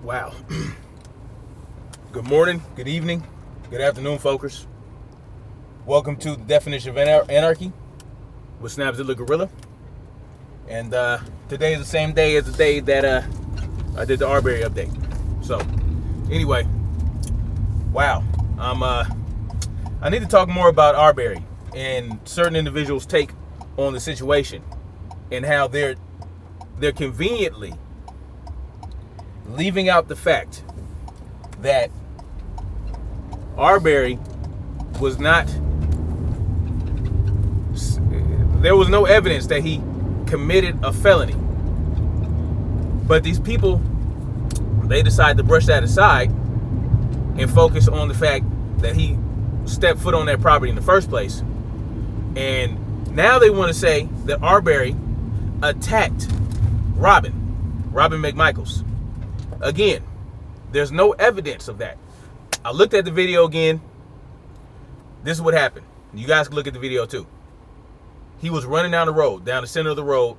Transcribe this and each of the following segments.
Wow. Good morning, good evening, good afternoon, folks. Welcome to the Definition of Anarchy with Snapzilla Gorilla. And today is the same day as the day that I did the Arbery update. So, anyway, wow. I need to talk more about Arbery and certain individuals' take on the situation and how they're conveniently leaving out the fact that Arbery was not, there was no evidence that he committed a felony. But these people, they decide to brush that aside and focus on the fact that he stepped foot on that property in the first place. And now they want to say that Arbery attacked Robin McMichaels. Again, there's no evidence of that. I looked at the video again. This is what happened. You guys can look at the video too. He was running down the road, down the center of the road,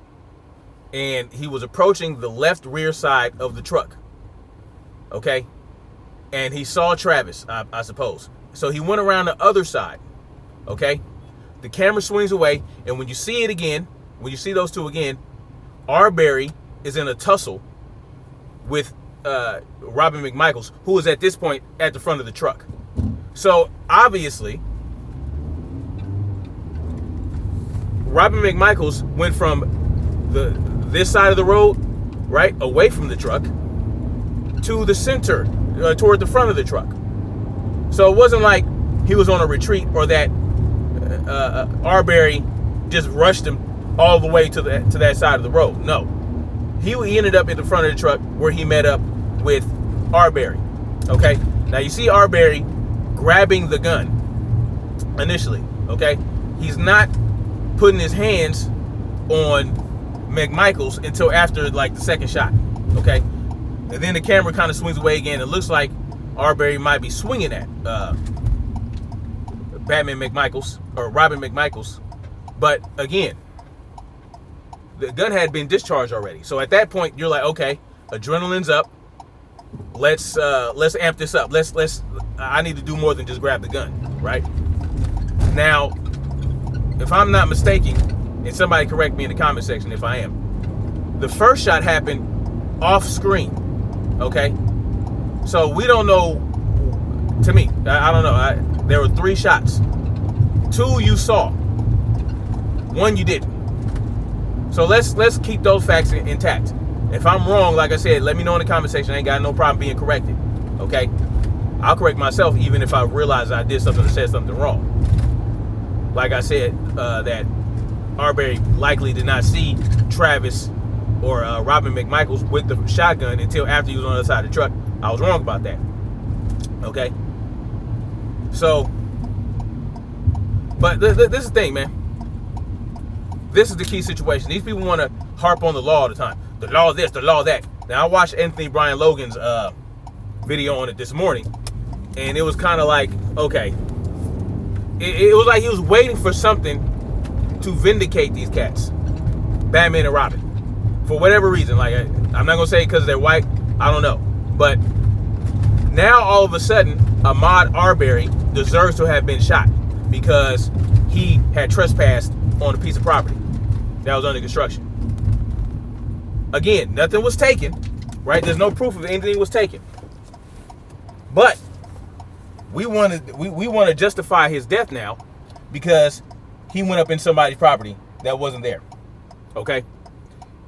and he was approaching the left rear side of the truck. Okay? And he saw Travis, I suppose. So he went around the other side. Okay? The camera swings away, and when you see it again, when you see those two again, Arbery is in a tussle with Robin McMichaels, who is at this point at the front of the truck. So obviously, Robin McMichaels went from this side of the road, right, away from the truck, to the center, toward the front of the truck. So it wasn't like he was on a retreat or that Arbery just rushed him all the way to that side of the road. No. He ended up at the front of the truck where he met up with Arbery. Okay? Now you see Arbery grabbing the gun initially. Okay? He's not putting his hands on McMichaels until after like the second shot. Okay? And then the camera kind of swings away again. It looks like Arbery might be swinging at Batman McMichaels or Robin McMichaels. But again, the gun had been discharged already. So at that point, you're like, okay, adrenaline's up. Let's amp this up. I need to do more than just grab the gun, right? Now, if I'm not mistaken, and somebody correct me in the comment section if I am, the first shot happened off screen, okay? So we don't know, to me, I don't know. There were 3 shots. 2 you saw. 1 you didn't. So let's keep those facts intact. If I'm wrong, like I said, let me know in the comment section. I ain't got no problem being corrected. Okay? I'll correct myself even if I realize I did something or said something wrong. Like I said, that Arbery likely did not see Travis or Robin McMichaels with the shotgun until after he was on the other side of the truck. I was wrong about that. Okay? So, but this is the thing, man. This is the key situation. These people want to harp on the law all the time. The law this, the law that. Now, I watched Anthony Brian Logan's video on it this morning, and it was kind of like, okay. It was like he was waiting for something to vindicate these cats, Batman and Robin, for whatever reason. Like, I'm not going to say because they're white. I don't know. But now, all of a sudden, Ahmaud Arbery deserves to have been shot because he had trespassed on a piece of property that was under construction. Again, nothing was taken, right? There's no proof of anything was taken. But we want to justify his death now because he went up in somebody's property that wasn't there. Okay?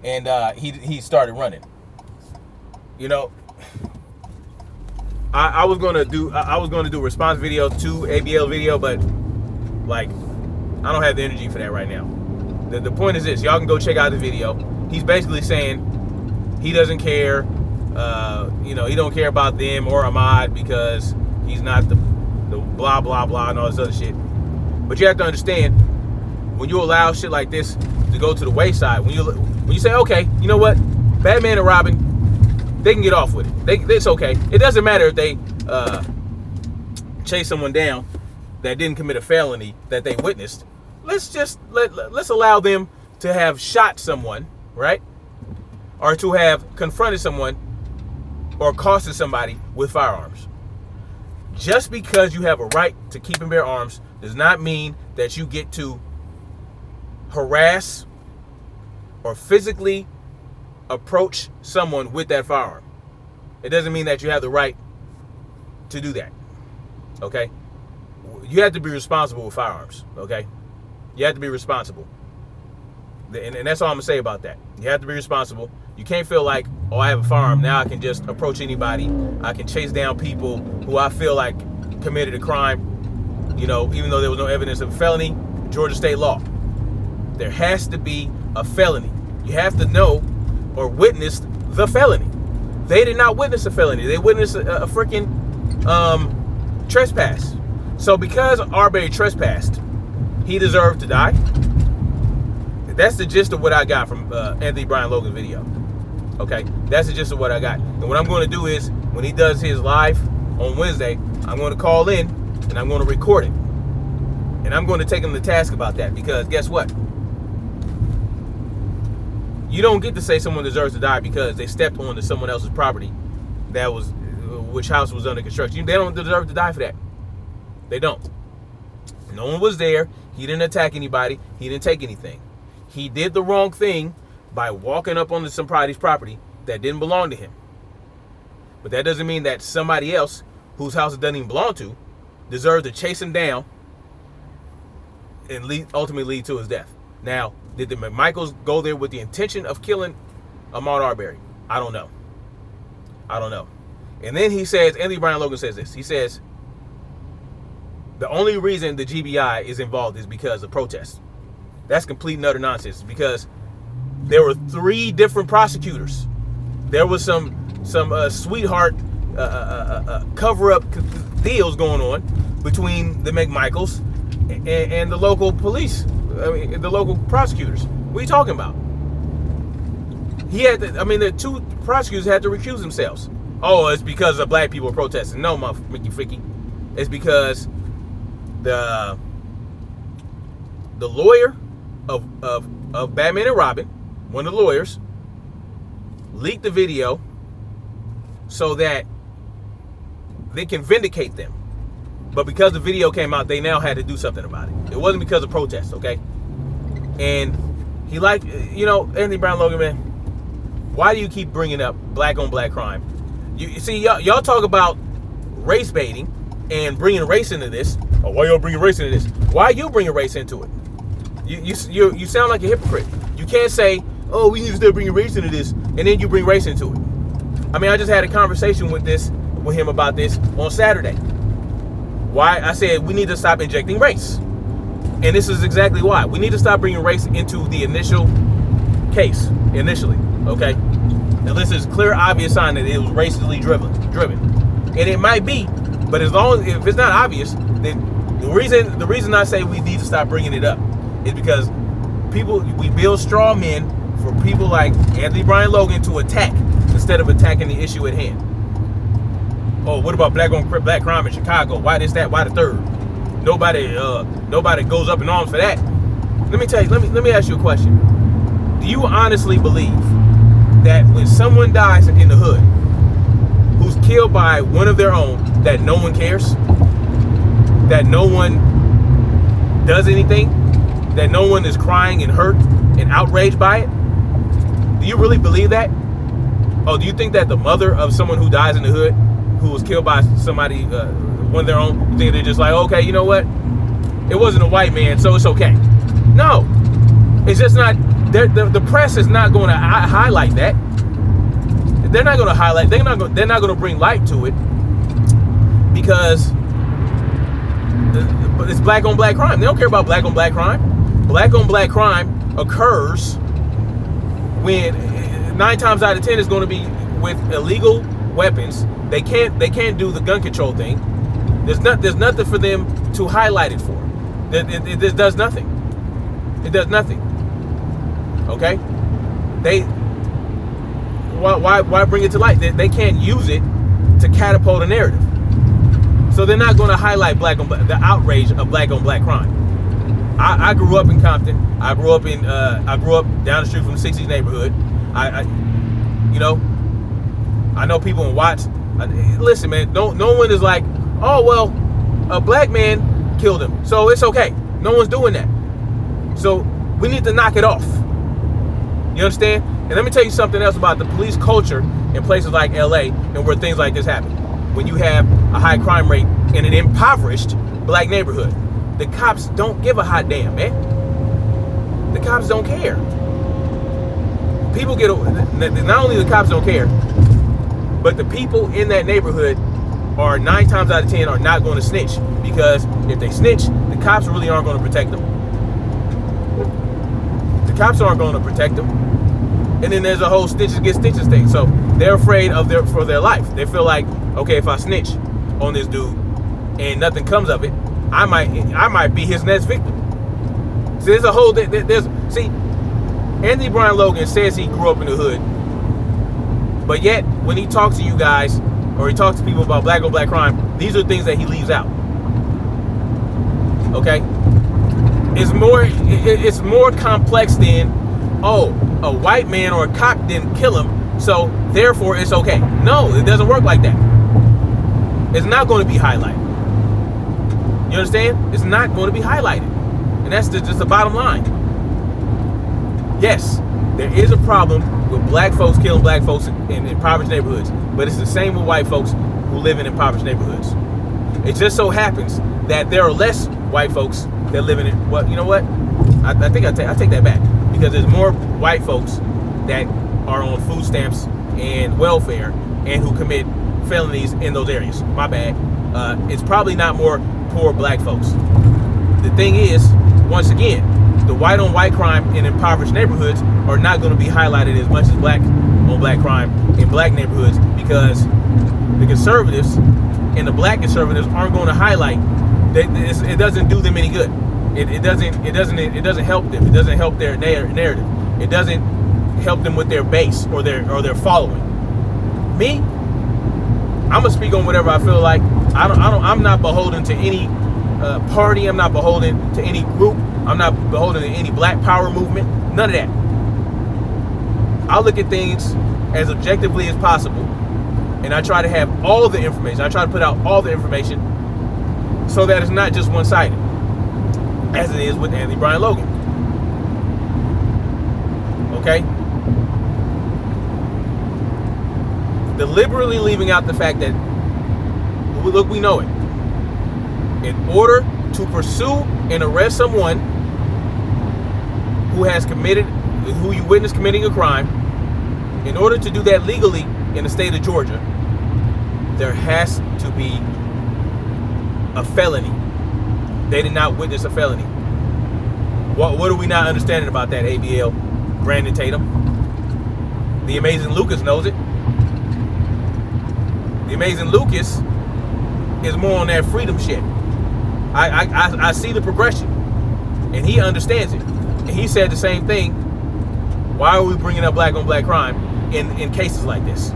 And he started running. You know, I was gonna do a response video to ABL video, but like, I don't have the energy for that right now. The point is this. Y'all can go check out the video. He's basically saying he doesn't care. He don't care about them or Ahmaud because he's not the blah, blah, blah, and all this other shit. But you have to understand, when you allow shit like this to go to the wayside, when you say, okay, you know what? Batman and Robin, they can get off with it. It's okay. It doesn't matter if they chase someone down that didn't commit a felony that they witnessed. Let's allow them to have shot someone, right? Or to have confronted someone, or accosted somebody with firearms. Just because you have a right to keep and bear arms does not mean that you get to harass or physically approach someone with that firearm. It doesn't mean that you have the right to do that. Okay? You have to be responsible with firearms. Okay? You have to be responsible. And that's all I'm going to say about that. You have to be responsible. You can't feel like, oh, I have a firearm, now I can just approach anybody. I can chase down people who I feel like committed a crime, you know, even though there was no evidence of a felony. Georgia state law. There has to be a felony. You have to know or witness the felony. They did not witness a felony. They witnessed a freaking trespass. So because Arbery trespassed, he deserved to die. That's the gist of what I got from Anthony Brian Logan video. Okay, that's the gist of what I got. And what I'm going to do is, when he does his live on Wednesday, I'm going to call in and I'm going to record it. And I'm going to take him to task about that, because guess what? You don't get to say someone deserves to die because they stepped onto someone else's property that was, which house was under construction. They don't deserve to die for that. They don't. No one was there. He didn't attack anybody. He didn't take anything. He did the wrong thing by walking up onto somebody's property that didn't belong to him. But that doesn't mean that somebody else whose house it doesn't even belong to deserves to chase him down and ultimately lead to his death. Now, did the McMichaels go there with the intention of killing Ahmaud Arbery? I don't know. I don't know. And then he says, Anthony Brian Logan says this. He says, the only reason the GBI is involved is because of protests. That's complete and utter nonsense, because there were 3 different prosecutors. There was some sweetheart cover-up deals going on between the McMichaels and the local police. I mean, the local prosecutors. What are you talking about? The 2 prosecutors had to recuse themselves. Oh, it's because of black people protesting. No, Mickey Fricky. It's because the lawyer of Batman and Robin, one of the lawyers, leaked the video so that they can vindicate them. But because the video came out, they now had to do something about it. It wasn't because of protests, okay? And he Anthony Brian Logan, man, why do you keep bringing up black on black crime? You see, y'all talk about race baiting and bringing race into this. Oh, why y'all bringing race into this? Why you bringing race into it? You sound like a hypocrite. You can't say, oh, we need to start bringing race into this, and then you bring race into it. I mean, I just had a conversation with him about this on Saturday. Why? I said we need to stop injecting race. And this is exactly why. We need to stop bringing race into the initial case, initially, okay? Unless there's clear, obvious sign that it was racially driven. And it might be, but if it's not obvious, then the reason I say we need to stop bringing it up is because we build straw men for people like Anthony Brian Logan to attack instead of attacking the issue at hand. Oh, what about black on black crime in Chicago? Why this, that? Why the third? Nobody goes up in arms for that. Let me tell you. Let me ask you a question. Do you honestly believe that when someone dies in the hood, who's killed by one of their own, that no one cares? That no one does anything? That no one is crying and hurt and outraged by it? Do you really believe that? Oh, do you think that the mother of someone who dies in the hood, who was killed by somebody, one of their own, you think they're just like, okay, you know what? It wasn't a white man, so it's okay. No, it's just not. The press is not going to highlight that. They're not going to highlight. They're not going to bring light to it because it's black on black crime. They don't care about black on black crime. Black on black crime occurs when 9 times out of 10 is going to be with illegal weapons. They can't do the gun control thing. There's nothing for them to highlight it for. It does nothing. It does nothing. Okay? Why bring it to light? They can't use it to catapult a narrative. So they're not going to highlight the outrage of black on black crime. I grew up in Compton. I grew up down the street from the 60s neighborhood. I know people in Watts. Listen, man, no one is like, oh, well, a black man killed him, so it's okay. No one's doing that. So we need to knock it off. You understand? And let me tell you something else about the police culture in places like LA and where things like this happen. When you have a high crime rate in an impoverished black neighborhood, the cops don't give a hot damn, man. The cops don't care. People get, not only the cops don't care, but the people in that neighborhood are 9 times out of 10 are not going to snitch, because if they snitch, the cops really aren't going to protect them. The cops aren't going to protect them. And then there's a whole snitches get stitches thing. So they're afraid for their life. They feel like, okay, if I snitch on this dude and nothing comes of it, I might be his next victim. So there's a whole, see, Anthony Brian Logan says he grew up in the hood, but yet when he talks to you guys, or he talks to people about black on black crime, these are things that he leaves out. Okay? It's more complex than, oh, a white man or a cop didn't kill him, so therefore it's okay. No, it doesn't work like that. It's not going to be highlighted. You understand? It's not going to be highlighted. And that's just the bottom line. Yes, there is a problem with black folks killing black folks in impoverished neighborhoods, but it's the same with white folks who live in impoverished neighborhoods. It just so happens that there are less white folks that live in it. Well, you know what? I think I take that back, because there's more white folks that are on food stamps and welfare and who commit felonies in those areas. My bad. It's probably not more poor black folks. The thing is, once again, the white on white crime in impoverished neighborhoods are not going to be highlighted as much as black on black crime in black neighborhoods, because the conservatives and the black conservatives aren't going to highlight that. It doesn't do them any good. It doesn't help them. It doesn't help their narrative. It doesn't help them with their base or their following. Me, I'm gonna speak on whatever I feel like. I'm not beholden to any party. I'm not beholden to any group. I'm not beholden to any black power movement. None of that. I look at things as objectively as possible, and I try to have all the information. I try to put out all the information so that it's not just one-sided, as it is with Anthony Brian Logan. Okay? Deliberately leaving out the fact that, look, we know it. In order to pursue and arrest someone who you witness committing a crime, in order to do that legally in the state of Georgia, there has to be a felony. They did not witness a felony. What are we not understanding about that, ABL? Brandon Tatum? The Amazing Lucas knows it. The Amazing Lucas is more on that freedom shit. I see the progression, and he understands it. And he said the same thing. Why are we bringing up black on black crime in cases like this?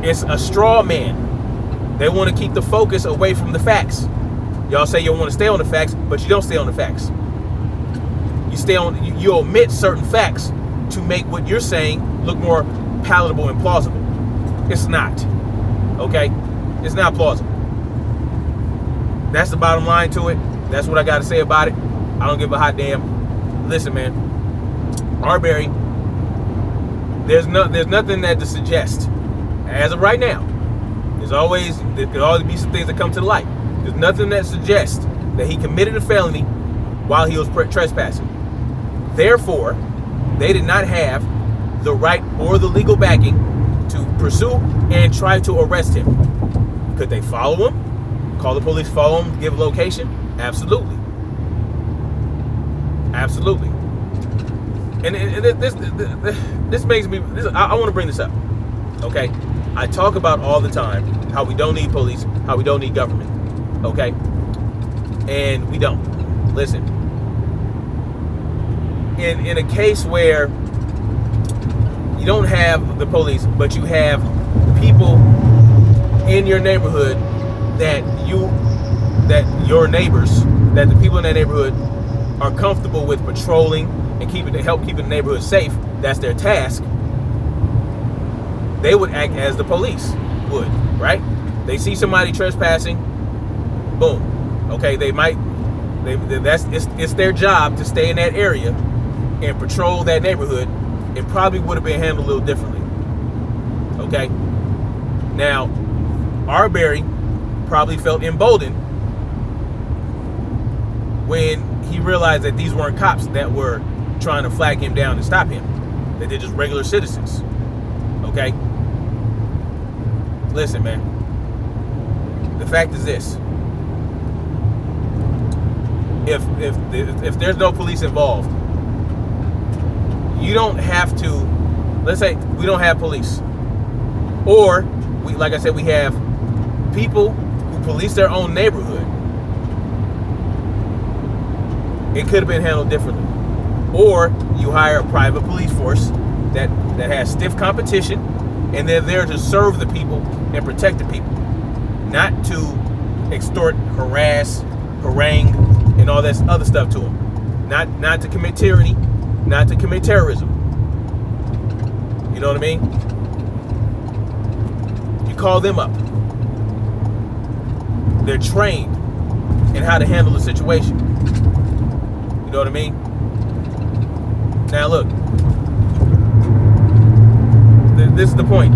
It's a straw man. They want to keep the focus away from the facts. Y'all say you want to stay on the facts, but you don't stay on the facts. You omit certain facts to make what you're saying look more palatable and plausible. It's not. Okay? It's not plausible. That's the bottom line to it. That's what I got to say about it. I don't give a hot damn. Listen, man. Arbery, there's nothing that to suggest as of right now. There could always be some things that come to the light. There's nothing that suggests that he committed a felony while he was trespassing. Therefore, they did not have the right or the legal backing to pursue and try to arrest him. Could they follow him? Call the police, follow him, give a location? Absolutely. Absolutely. And this makes me, I want to bring this up. Okay? I talk about all the time how we don't need police, how we don't need government. Okay? And we don't. Listen. In a case where you don't have the police, but you have people in your neighborhood that your neighbors, that the people in that neighborhood are comfortable with patrolling and help keep the neighborhood safe, that's their task, they would act as the police would, right? They see somebody trespassing, boom. Okay, it's their job to stay in that area and patrol that neighborhood. It probably would have been handled a little differently. Okay? Now, Arbery probably felt emboldened when he realized that these weren't cops that were trying to flag him down and stop him. That they're just regular citizens. Okay? Listen, man. The fact is this. If there's no police involved, you don't have to, let's say we don't have police. Or, like I said, we have people who police their own neighborhood. It could have been handled differently. Or you hire a private police force that has stiff competition, and they're there to serve the people and protect the people, not to extort, harass, harangue, and all that other stuff to them. Not to commit tyranny, not to commit terrorism. You know what I mean? You call them up. They're trained in how to handle the situation. You know what I mean? Now look, this is the point.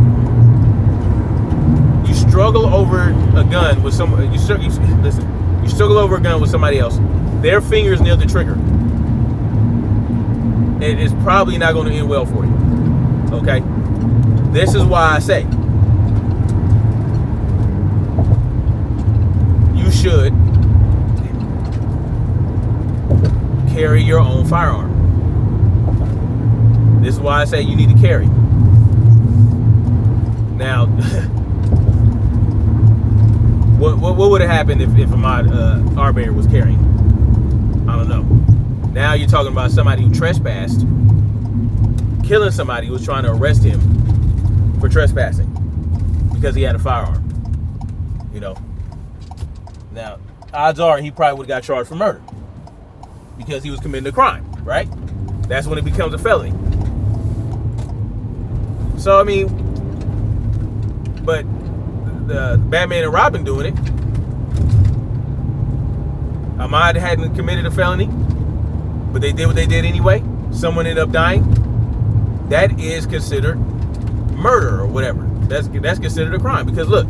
You struggle over a gun with someone. You struggle over a gun with somebody else. Their fingers near the trigger. It's probably not going to end well for you. Okay? This is why I say you should carry your own firearm. This is why I say you need to carry. Now, what would have happened if Ahmaud Arbery was carrying? I don't know. Now you're talking about somebody who trespassed, killing somebody who was trying to arrest him for trespassing because he had a firearm. You know. Now, odds are he probably would have got charged for murder because he was committing a crime, right? That's when it becomes a felony. So, I mean, but the Batman and Robin doing it, Ahmaud hadn't committed a felony, but they did what they did anyway. Someone ended up dying. That is considered murder or whatever. That's considered a crime. Because look,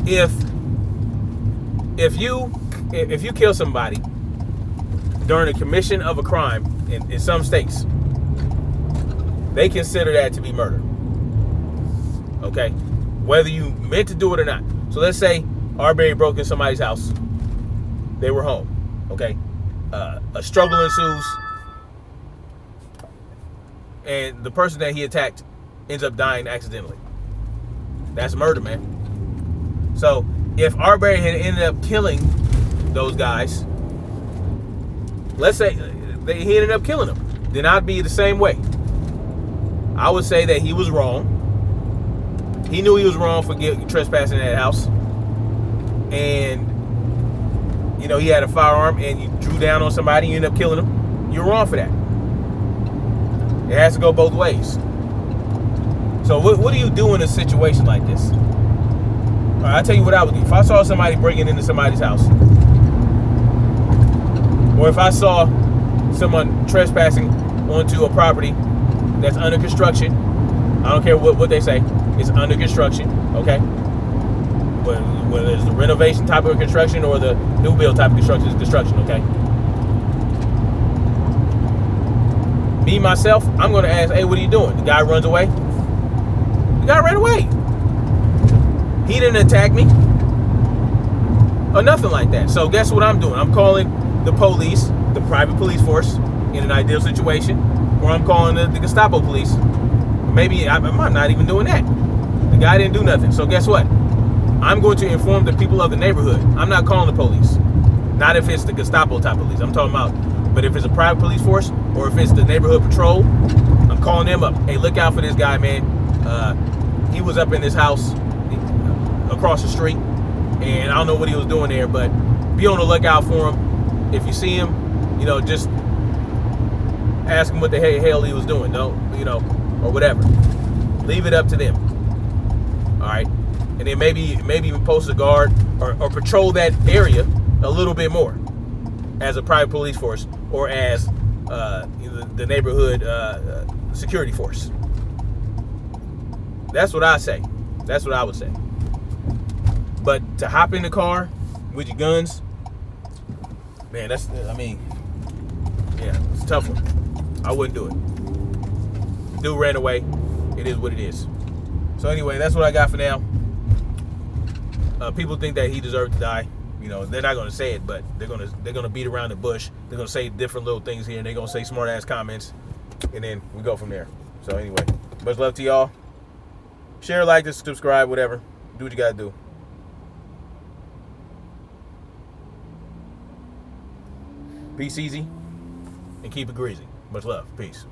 if you kill somebody during the commission of a crime in some states, they consider that to be murder. Okay, whether you meant to do it or not. So let's say Arbery broke in somebody's house. They were home. Okay, a struggle ensues, and the person that he attacked ends up dying accidentally. That's murder, man. So if Arbery had ended up killing those guys, let's say he ended up killing them, then I'd be the same way. I would say that he was wrong. He knew he was wrong for trespassing in that house. And, you know, he had a firearm and you drew down on somebody, you ended up killing him. You're wrong for that. It has to go both ways. So what do you do in a situation like this? All right, I'll tell you what I would do. If I saw somebody breaking into somebody's house, or if I saw someone trespassing onto a property that's under construction, I don't care what they say, it's under construction, okay? Whether it's the renovation type of construction or the new build type of construction, okay? Me, myself, I'm going to ask, hey, what are you doing? The guy runs away. The guy ran away. He didn't attack me or nothing like that. So guess what I'm doing? I'm calling the police, the private police force in an ideal situation, or I'm calling the Gestapo police. Maybe I'm not even doing that. The guy didn't do nothing. So guess what? I'm going to inform the people of the neighborhood. I'm not calling the police. Not if it's the Gestapo type of police. I'm talking about, but if it's a private police force or if it's the neighborhood patrol, I'm calling them up. Hey, look out for this guy, man. He was up in this house across the street, and I don't know what he was doing there, but be on the lookout for him. If you see him, you know, just ask him what the hell he was doing. No, you know, or whatever. Leave it up to them. and then maybe even post a guard or patrol that area a little bit more as a private police force or as the neighborhood security force. That's what I say. That's what I would say. But to hop in the car with your guns, man, it's a tough one. I wouldn't do it. The dude ran away. It is what it is. So anyway, that's what I got for now. People think that he deserved to die. You know, they're not going to say it, but they're gonna beat around the bush. They're going to say different little things here, and they're going to say smart ass comments, and then we go from there. So anyway, much love to y'all. Share, like, subscribe, whatever. Do what you got to do. Peace easy and keep it greasy. Much love. Peace.